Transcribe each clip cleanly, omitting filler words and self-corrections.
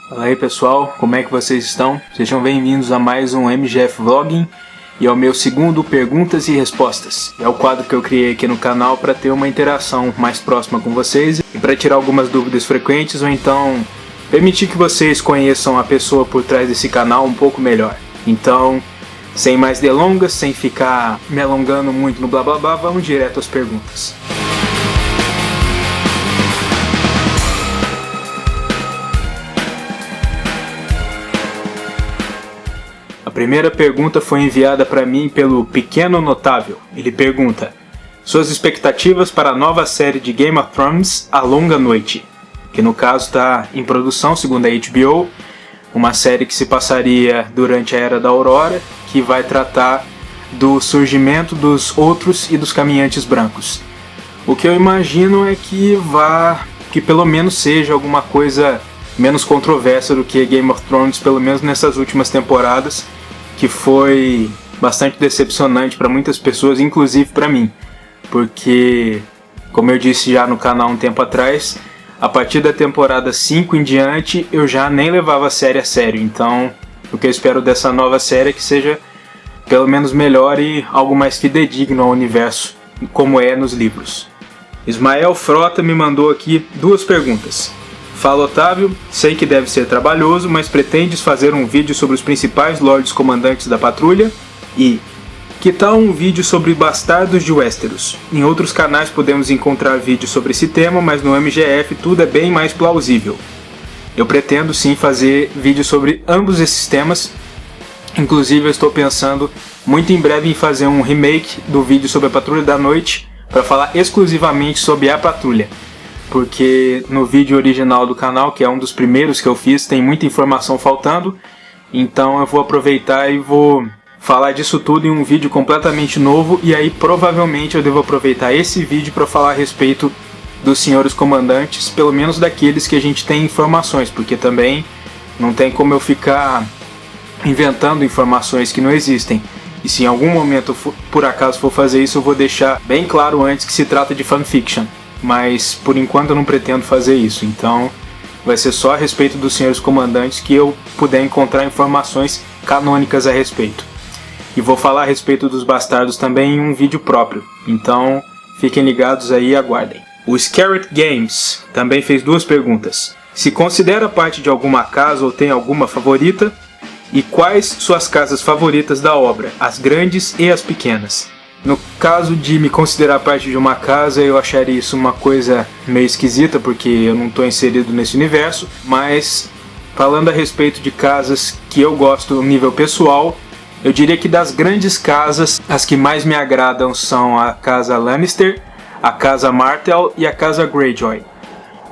Fala aí pessoal, como é que vocês estão? Sejam bem-vindos a mais um MGF Vlogging e ao meu segundo Perguntas e Respostas. É o quadro que eu criei aqui no canal para ter uma interação mais próxima com vocês e para tirar algumas dúvidas frequentes ou então permitir que vocês conheçam a pessoa por trás desse canal um pouco melhor. Então, sem mais delongas, sem ficar me alongando muito no blá blá blá, vamos direto às perguntas. A primeira pergunta foi enviada para mim pelo Pequeno Notável. Ele pergunta: suas expectativas para a nova série de Game of Thrones, A Longa Noite, que no caso está em produção segundo a HBO, uma série que se passaria durante a Era da Aurora, que vai tratar do surgimento dos outros e dos caminhantes brancos. O que eu imagino é que pelo menos seja alguma coisa menos controversa do que Game of Thrones, pelo menos nessas últimas temporadas, que foi bastante decepcionante para muitas pessoas, inclusive para mim, porque, como eu disse já no canal um tempo atrás, a partir da temporada 5 em diante eu já nem levava a série a sério. Então o que eu espero dessa nova série é que seja pelo menos melhor e algo mais fidedigno ao universo, como é nos livros. Ismael Frota me mandou aqui duas perguntas. Fala Otávio, sei que deve ser trabalhoso, mas pretendes fazer um vídeo sobre os principais lords comandantes da patrulha? E que tal um vídeo sobre bastardos de Westeros? Em outros canais podemos encontrar vídeos sobre esse tema, mas no MGF tudo é bem mais plausível. Eu pretendo sim fazer vídeos sobre ambos esses temas. Inclusive eu estou pensando muito em breve em fazer um remake do vídeo sobre a Patrulha da Noite para falar exclusivamente sobre a patrulha. Porque no vídeo original do canal, que é um dos primeiros que eu fiz, tem muita informação faltando, então eu vou aproveitar e vou falar disso tudo em um vídeo completamente novo, e aí provavelmente eu devo aproveitar esse vídeo para falar a respeito dos senhores comandantes, pelo menos daqueles que a gente tem informações, porque também não tem como eu ficar inventando informações que não existem. E se em algum momento por acaso for fazer isso, eu vou deixar bem claro antes que se trata de fanfiction. Mas por enquanto eu não pretendo fazer isso, então vai ser só a respeito dos senhores comandantes que eu puder encontrar informações canônicas a respeito. E vou falar a respeito dos bastardos também em um vídeo próprio, então fiquem ligados aí e aguardem. O Scarlet Games também fez duas perguntas. Se considera parte de alguma casa ou tem alguma favorita? E quais suas casas favoritas da obra, as grandes e as pequenas? No caso de me considerar parte de uma casa, eu acharia isso uma coisa meio esquisita, porque eu não estou inserido nesse universo, mas falando a respeito de casas que eu gosto no nível pessoal, eu diria que das grandes casas, as que mais me agradam são a casa Lannister, a casa Martell e a casa Greyjoy.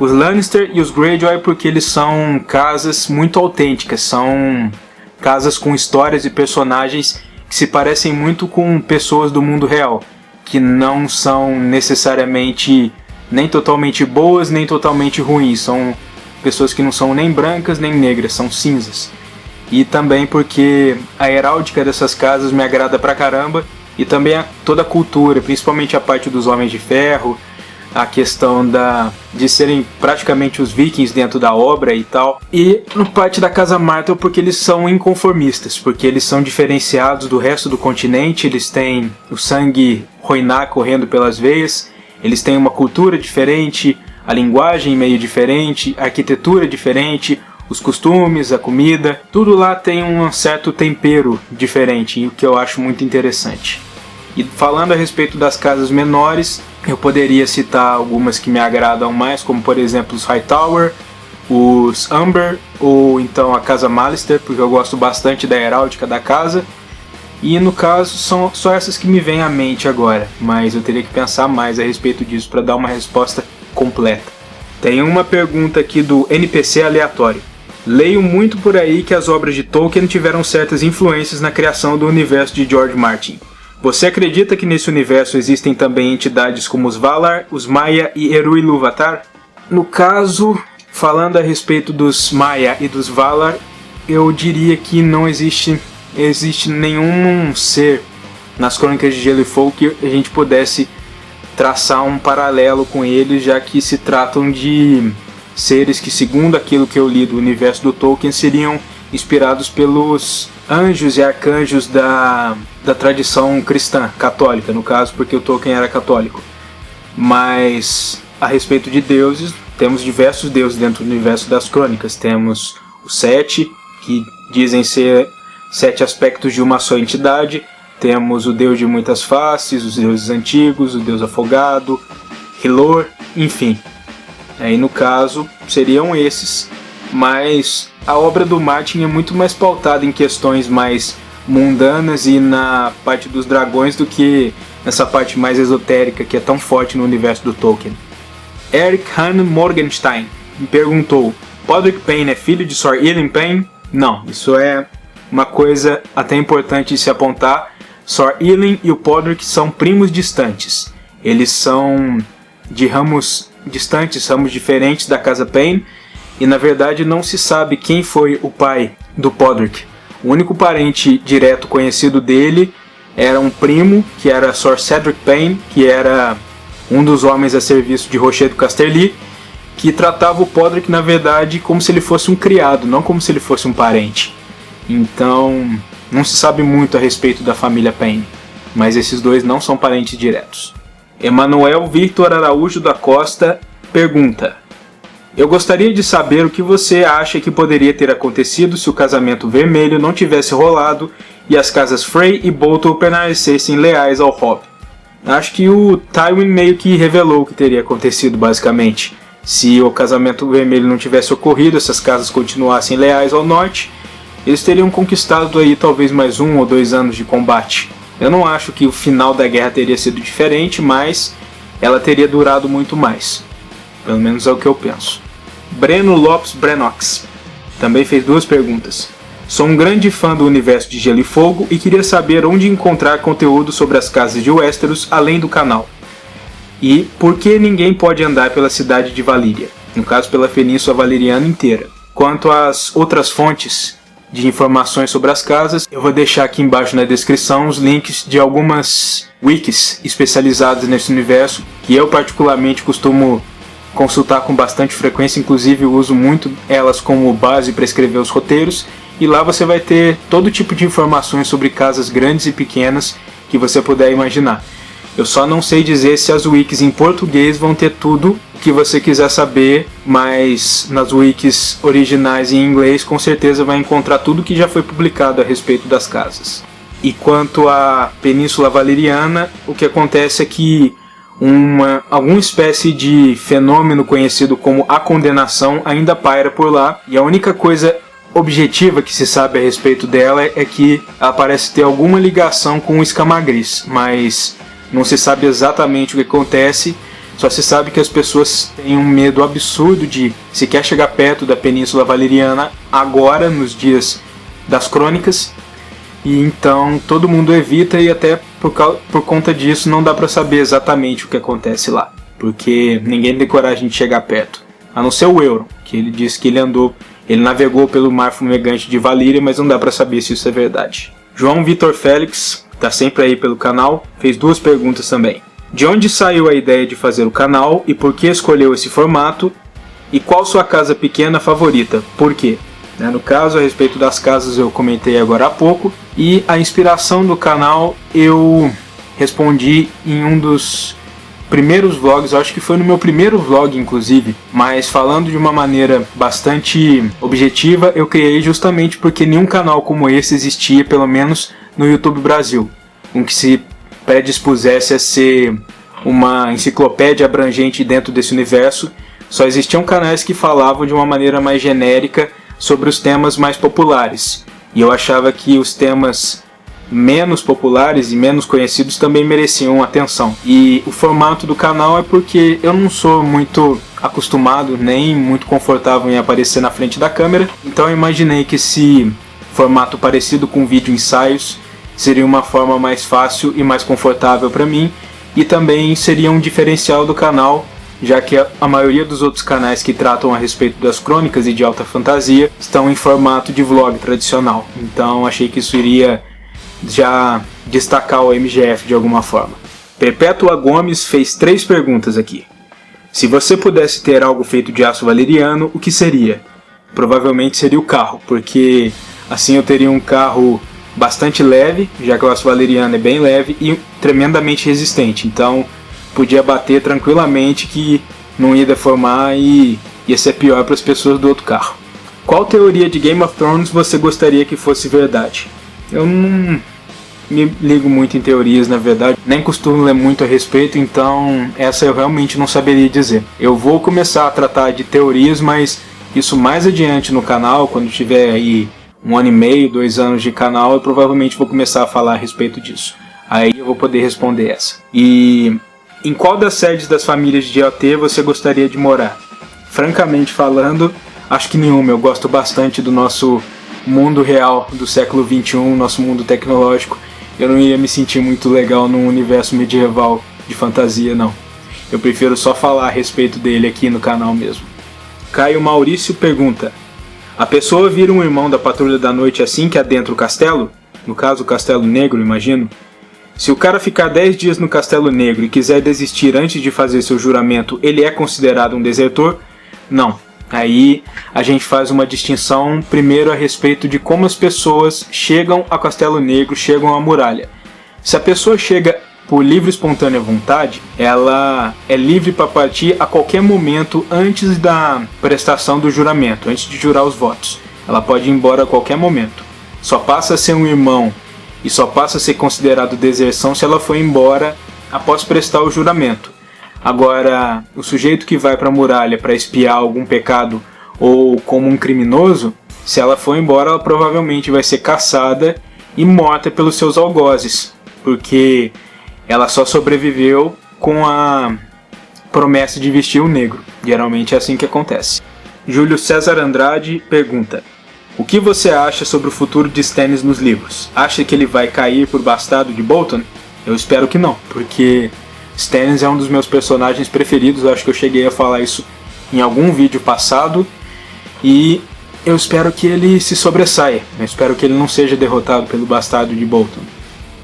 Os Lannister e os Greyjoy porque eles são casas muito autênticas, são casas com histórias e personagens que se parecem muito com pessoas do mundo real, que não são necessariamente nem totalmente boas nem totalmente ruins, são pessoas que não são nem brancas nem negras, são cinzas. E também porque a heráldica dessas casas me agrada pra caramba, e também toda a cultura, principalmente a parte dos Homens de Ferro, a questão de serem praticamente os vikings dentro da obra e tal. E no parte da Casa Martell porque eles são inconformistas, porque eles são diferenciados do resto do continente, eles têm o sangue Rhoynar correndo pelas veias, eles têm uma cultura diferente, a linguagem meio diferente, a arquitetura diferente, os costumes, a comida, tudo lá tem um certo tempero diferente, o que eu acho muito interessante. E falando a respeito das casas menores, eu poderia citar algumas que me agradam mais, como por exemplo os Hightower, os Umber, ou então a casa Mallister, porque eu gosto bastante da heráldica da casa. E no caso são só essas que me vêm à mente agora, mas eu teria que pensar mais a respeito disso para dar uma resposta completa. Tem uma pergunta aqui do NPC aleatório. Leio muito por aí que as obras de Tolkien tiveram certas influências na criação do universo de George Martin. Você acredita que nesse universo existem também entidades como os Valar, os Maia e Eru Ilúvatar? No caso, falando a respeito dos Maia e dos Valar, eu diria que não existe nenhum ser nas Crônicas de Gelo e Fogo que a gente pudesse traçar um paralelo com eles, já que se tratam de seres que, segundo aquilo que eu li do universo do Tolkien, seriam inspirados pelos anjos e arcanjos da tradição cristã, católica, no caso, porque o Tolkien era católico. Mas a respeito de deuses, temos diversos deuses dentro do universo das crônicas. Temos os 7, que dizem ser 7 aspectos de uma só entidade. Temos o deus de muitas faces, os deuses antigos, o deus afogado, Hilor, enfim. Aí no caso seriam esses, mas a obra do Martin é muito mais pautada em questões mais mundanas e na parte dos dragões do que nessa parte mais esotérica que é tão forte no universo do Tolkien. Eric Han Morgenstein me perguntou: Podrick Payne é filho de Sir Ilan Payne? Não, isso é uma coisa até importante de se apontar. Sir Ilan e o Podrick são primos distantes. Eles são de ramos distantes, ramos diferentes da casa Payne, e na verdade não se sabe quem foi o pai do Podrick. O único parente direto conhecido dele era um primo, que era Sir Cedric Payne, que era um dos homens a serviço de Rochedo Casterly, que tratava o Podrick na verdade como se ele fosse um criado, não como se ele fosse um parente. Então não se sabe muito a respeito da família Payne, mas esses dois não são parentes diretos. Emanuel Victor Araújo da Costa pergunta: eu gostaria de saber o que você acha que poderia ter acontecido se o casamento vermelho não tivesse rolado e as casas Frey e Bolton permanecessem leais ao Hobb. Acho que o Tywin meio que revelou o que teria acontecido basicamente. Se o casamento vermelho não tivesse ocorrido, essas casas continuassem leais ao norte, eles teriam conquistado aí talvez mais 1 ou 2 anos de combate. Eu não acho que o final da guerra teria sido diferente, mas ela teria durado muito mais. Pelo menos é o que eu penso. Breno Lopes Brenox também fez 2 perguntas. Sou um grande fã do universo de Gelo e Fogo e queria saber onde encontrar conteúdo sobre as casas de Westeros além do canal. E por que ninguém pode andar pela cidade de Valíria, no caso pela Península Valeriana inteira. Quanto às outras fontes de informações sobre as casas, eu vou deixar aqui embaixo na descrição os links de algumas wikis especializadas nesse universo, que eu particularmente costumo consultar com bastante frequência, inclusive eu uso muito elas como base para escrever os roteiros, e lá você vai ter todo tipo de informações sobre casas grandes e pequenas que você puder imaginar. Eu só não sei dizer se as wikis em português vão ter tudo que você quiser saber, mas nas wikis originais em inglês com certeza vai encontrar tudo que já foi publicado a respeito das casas. E quanto à Península Valeriana, o que acontece é que alguma espécie de fenômeno conhecido como a condenação ainda paira por lá, e a única coisa objetiva que se sabe a respeito dela é que ela parece ter alguma ligação com o Escamagris, mas não se sabe exatamente o que acontece. Só se sabe que as pessoas têm um medo absurdo de sequer chegar perto da Península Valeriana agora, nos dias das crônicas, e então todo mundo evita, e até por conta disso não dá pra saber exatamente o que acontece lá, porque ninguém tem coragem de chegar perto, a não ser o Euron, que ele disse que ele navegou pelo mar fumegante de Valíria, mas não dá pra saber se isso é verdade. João Vitor Félix, tá sempre aí pelo canal, fez 2 perguntas também. De onde saiu a ideia de fazer o canal e por que escolheu esse formato? E qual sua casa pequena favorita? Por quê? No caso, a respeito das casas eu comentei agora há pouco, e a inspiração do canal eu respondi em um dos primeiros vlogs, eu acho que foi no meu primeiro vlog inclusive, mas falando de uma maneira bastante objetiva, eu criei justamente porque nenhum canal como esse existia, pelo menos no YouTube Brasil, um que se predispusesse a ser uma enciclopédia abrangente dentro desse universo. Só existiam canais que falavam de uma maneira mais genérica sobre os temas mais populares, e eu achava que os temas menos populares e menos conhecidos também mereciam atenção. E o formato do canal é porque eu não sou muito acostumado nem muito confortável em aparecer na frente da câmera, então eu imaginei que esse formato parecido com vídeo ensaios seria uma forma mais fácil e mais confortável para mim, e também seria um diferencial do canal, já que a maioria dos outros canais que tratam a respeito das crônicas e de alta fantasia estão em formato de vlog tradicional, então achei que isso iria já destacar o MGF de alguma forma. Perpétua Gomes fez 3 perguntas aqui. Se você pudesse ter algo feito de aço valeriano, o que seria? Provavelmente seria o carro, porque assim eu teria um carro bastante leve, já que o aço valeriano é bem leve e tremendamente resistente, então podia bater tranquilamente que não ia deformar e ia ser pior para as pessoas do outro carro. Qual teoria de Game of Thrones você gostaria que fosse verdade? Eu não me ligo muito em teorias, na verdade, nem costumo ler muito a respeito, então essa eu realmente não saberia dizer. Eu vou começar a tratar de teorias, mas isso mais adiante no canal, quando tiver aí 1 ano e meio, 2 anos de canal, eu provavelmente vou começar a falar a respeito disso. Aí eu vou poder responder essa. E em qual das sedes das famílias de GOT você gostaria de morar? Francamente falando, acho que nenhuma. Eu gosto bastante do nosso mundo real do século XXI, nosso mundo tecnológico. Eu não ia me sentir muito legal num universo medieval de fantasia, não. Eu prefiro só falar a respeito dele aqui no canal mesmo. Caio Maurício pergunta: a pessoa vira um irmão da Patrulha da Noite assim que adentra o castelo? No caso, o Castelo Negro, imagino. Se o cara ficar 10 dias no Castelo Negro e quiser desistir antes de fazer seu juramento, ele é considerado um desertor? Não. Aí a gente faz uma distinção primeiro a respeito de como as pessoas chegam ao Castelo Negro, chegam à muralha. Se a pessoa chega por livre e espontânea vontade, ela é livre para partir a qualquer momento antes da prestação do juramento, antes de jurar os votos. Ela pode ir embora a qualquer momento. Só passa a ser um irmão e só passa a ser considerado deserção se ela for embora após prestar o juramento. Agora, o sujeito que vai para a muralha para espiar algum pecado ou como um criminoso, se ela for embora, ela provavelmente vai ser caçada e morta pelos seus algozes, porque ela só sobreviveu com a promessa de vestir o negro. Geralmente é assim que acontece. Júlio César Andrade pergunta: o que você acha sobre o futuro de Stannis nos livros? Acha que ele vai cair por bastardo de Bolton? Eu espero que não, porque Stannis é um dos meus personagens preferidos. Eu acho que eu cheguei a falar isso em algum vídeo passado, e eu espero que ele se sobressaia. Eu espero que ele não seja derrotado pelo bastardo de Bolton.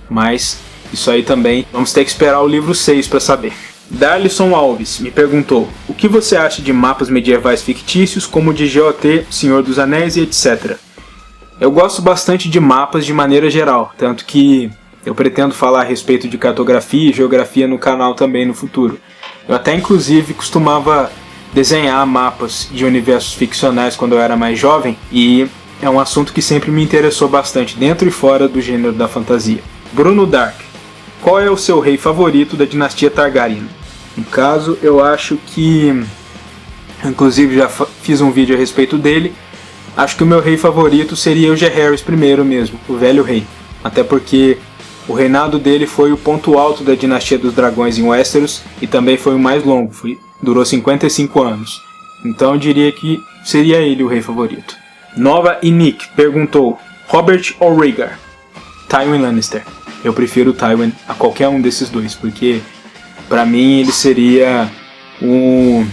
Mas isso aí também vamos ter que esperar o livro 6 para saber. Darlison Alves me perguntou: o que você acha de mapas medievais fictícios como o de GOT, Senhor dos Anéis e etc. Eu gosto bastante de mapas de maneira geral, tanto que eu pretendo falar a respeito de cartografia e geografia no canal também no futuro. Eu até inclusive costumava desenhar mapas de universos ficcionais quando eu era mais jovem, e é um assunto que sempre me interessou bastante dentro e fora do gênero da fantasia. Bruno Dark: qual é o seu rei favorito da dinastia Targaryen? No caso, eu acho que, inclusive já fiz um vídeo a respeito dele, acho que o meu rei favorito seria o Jaehaerys I mesmo, o velho rei. Até porque o reinado dele foi o ponto alto da dinastia dos dragões em Westeros e também foi o mais longo, durou 55 anos. Então eu diria que seria ele o rei favorito. Nova e Nick perguntou: Robert ou Rhaegar? Tywin Lannister. Eu prefiro Tywin a qualquer um desses dois, porque pra mim ele seria o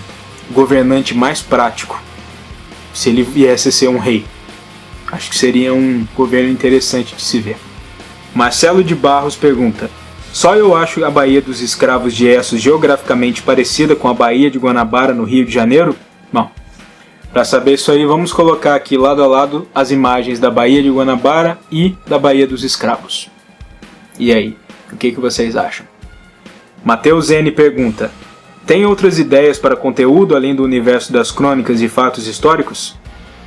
governante mais prático se ele viesse a ser um rei. Acho que seria um governo interessante de se ver. Marcelo de Barros pergunta: só eu acho a Baía dos Escravos de Essos geograficamente parecida com a Baía de Guanabara no Rio de Janeiro? Bom, para saber isso aí, vamos colocar aqui lado a lado as imagens da Baía de Guanabara e da Baía dos Escravos. E aí, o que vocês acham? Matheus N pergunta: tem outras ideias para conteúdo além do universo das crônicas e fatos históricos?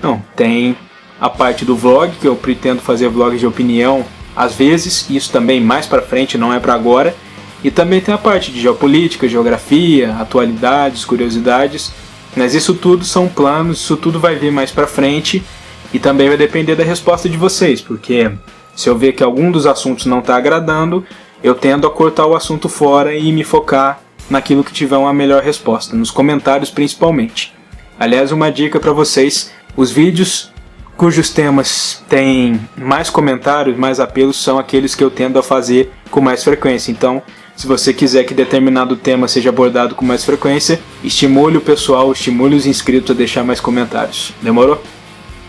Não, tem a parte do vlog, que eu pretendo fazer vlogs de opinião às vezes, isso também mais para frente, não é para agora. E também tem a parte de geopolítica, geografia, atualidades, curiosidades. Mas isso tudo são planos, isso tudo vai vir mais para frente. E também vai depender da resposta de vocês, porque se eu ver que algum dos assuntos não está agradando, eu tendo a cortar o assunto fora e me focar naquilo que tiver uma melhor resposta, nos comentários principalmente. Aliás, uma dica para vocês: os vídeos cujos temas têm mais comentários, mais apelos, são aqueles que eu tendo a fazer com mais frequência. Então, se você quiser que determinado tema seja abordado com mais frequência, estimule o pessoal, estimule os inscritos a deixar mais comentários. Demorou?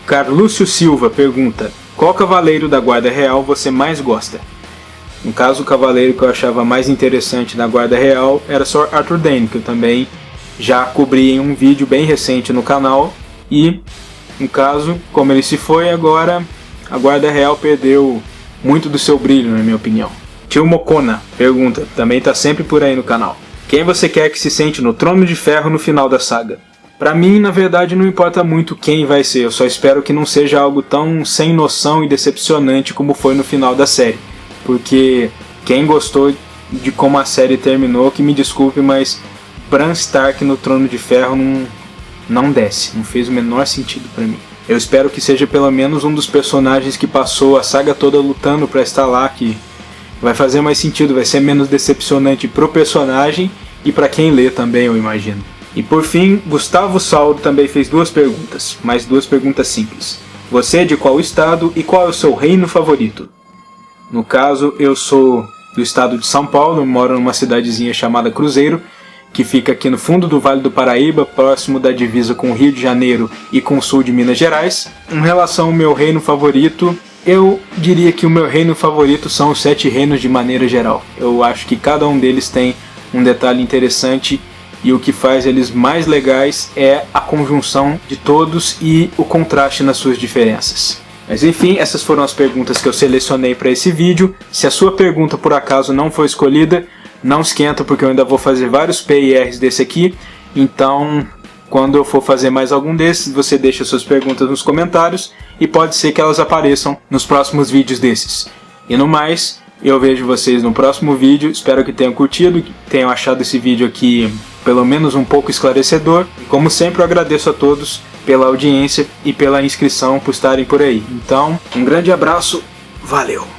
Carlúcio Silva pergunta: qual cavaleiro da Guarda Real você mais gosta? No caso, o cavaleiro que eu achava mais interessante na Guarda Real era Sir Arthur Dayne, que eu também já cobri em um vídeo bem recente no canal. E, no caso, como ele se foi agora, a Guarda Real perdeu muito do seu brilho, na minha opinião. Tio Mocona pergunta, também tá sempre por aí no canal: quem você quer que se sente no Trono de Ferro no final da saga? Pra mim, na verdade, não importa muito quem vai ser, eu só espero que não seja algo tão sem noção e decepcionante como foi no final da série. Porque quem gostou de como a série terminou, que me desculpe, mas Bran Stark no Trono de Ferro não desce, não fez o menor sentido pra mim. Eu espero que seja pelo menos um dos personagens que passou a saga toda lutando pra estar lá, que vai fazer mais sentido, vai ser menos decepcionante pro personagem e pra quem lê também, eu imagino. E por fim, Gustavo Sauro também fez duas perguntas, mais duas perguntas simples. Você é de qual estado e qual é o seu reino favorito? No caso, eu sou do estado de São Paulo, eu moro numa cidadezinha chamada Cruzeiro, que fica aqui no fundo do Vale do Paraíba, próximo da divisa com o Rio de Janeiro e com o sul de Minas Gerais. Em relação ao meu reino favorito, eu diria que o meu reino favorito são os 7 reinos de maneira geral. Eu acho que cada um deles tem um detalhe interessante e o que faz eles mais legais é a conjunção de todos e o contraste nas suas diferenças. Mas enfim, essas foram as perguntas que eu selecionei para esse vídeo. Se a sua pergunta por acaso não foi escolhida, não esquenta, porque eu ainda vou fazer vários PIRs desse aqui. Então, quando eu for fazer mais algum desses, você deixa suas perguntas nos comentários e pode ser que elas apareçam nos próximos vídeos desses. E no mais, eu vejo vocês no próximo vídeo. Espero que tenham curtido, que tenham achado esse vídeo aqui pelo menos um pouco esclarecedor. E como sempre, eu agradeço a todos pela audiência e pela inscrição por estarem por aí. Então, um grande abraço, valeu!